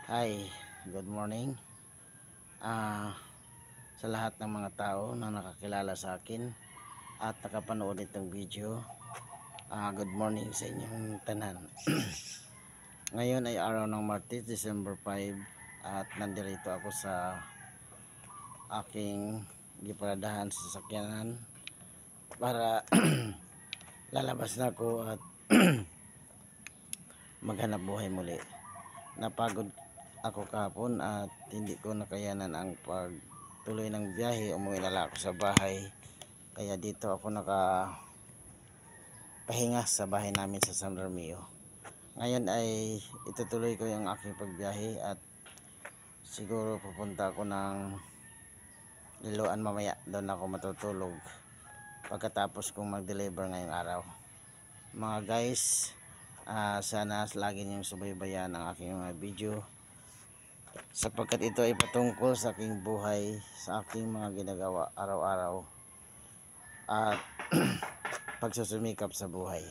Hi, good morning. Ah, sa lahat ng mga tao na nakakilala sa akin at nakapanood itong video, good morning sa inyong tanan. Ngayon ay araw ng Martes, December 5 at nandirito ako sa aking giparadahan sa sasakyanan para lalabas na ako at maghanap buhay muli. Napagod ako kahapon at hindi ko nakayanan ang pagtuloy ng biyahe. Umuwi na lang ako sa bahay, kaya dito ako nakapahinga sa bahay namin sa San Romeo. Ngayon ay itutuloy ko yung aking pagbiyahe at siguro pupunta ako ng Liloan mamaya. Doon ako matutulog pagkatapos kong mag-deliver ngayong araw. Mga guys, sana lagi niyong subaybayan ang aking mga video, sapagkat ito ay patungkol sa aking buhay, sa aking mga ginagawa araw-araw at pagsusumikap sa buhay.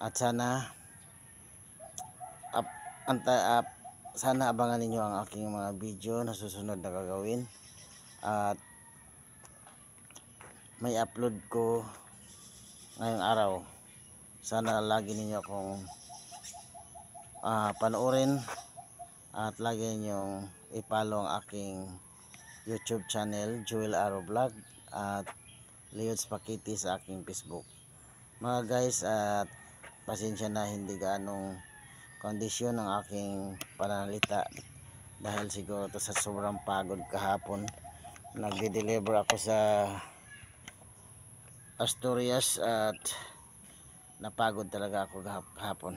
At sana sana abangan ninyo ang aking mga video na susunod na gagawin at may upload ko ngayong araw. Sana lagi ninyo akong panoorin at lagi ninyong i-follow ang aking YouTube channel, Joel Aro Vlog, at Leods Pakiti sa aking Facebook. Mga guys, at pasensya na hindi ganong kondisyon ng aking pananalita dahil siguro to sa sobrang pagod kahapon. Nagde-deliver ako sa Asturias at napagod talaga ako kahapon.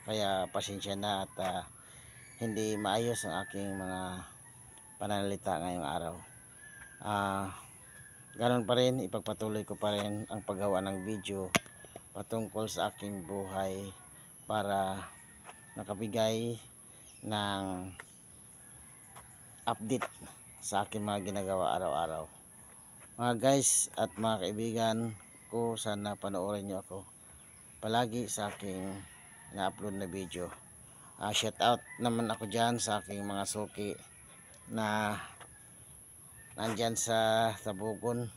Kaya pasensya na at hindi maayos ang aking mga pananalita ngayong araw. Ganon pa rin, ipagpatuloy ko pa rin ang paggawa ng video patungkol sa aking buhay para nakabigay ng update sa aking mga ginagawa araw-araw. Mga guys at mga kaibigan ko, sana panoorin nyo ako palagi sa aking na-upload na video. Shout out naman ako dyan sa aking mga suki na nandyan sa Tabugon.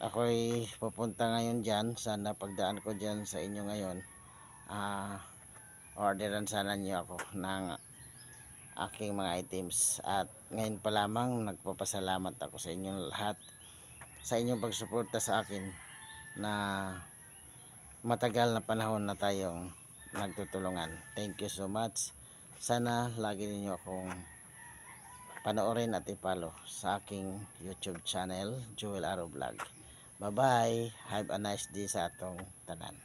Ako'y pupunta ngayon dyan. Sana pagdaan ko dyan sa inyo ngayon, orderan sana niyo ako ng aking mga items. At ngayon pa lamang nagpapasalamat ako sa inyong lahat sa inyong pagsuporta sa akin na matagal na panahon na tayong nagtutulungan. Thank you so much. Sana lagi niyo akong panoorin at i-follow sa aking YouTube channel, Joel Aro Vlog. Bye bye. Have a nice day sa atong tanan.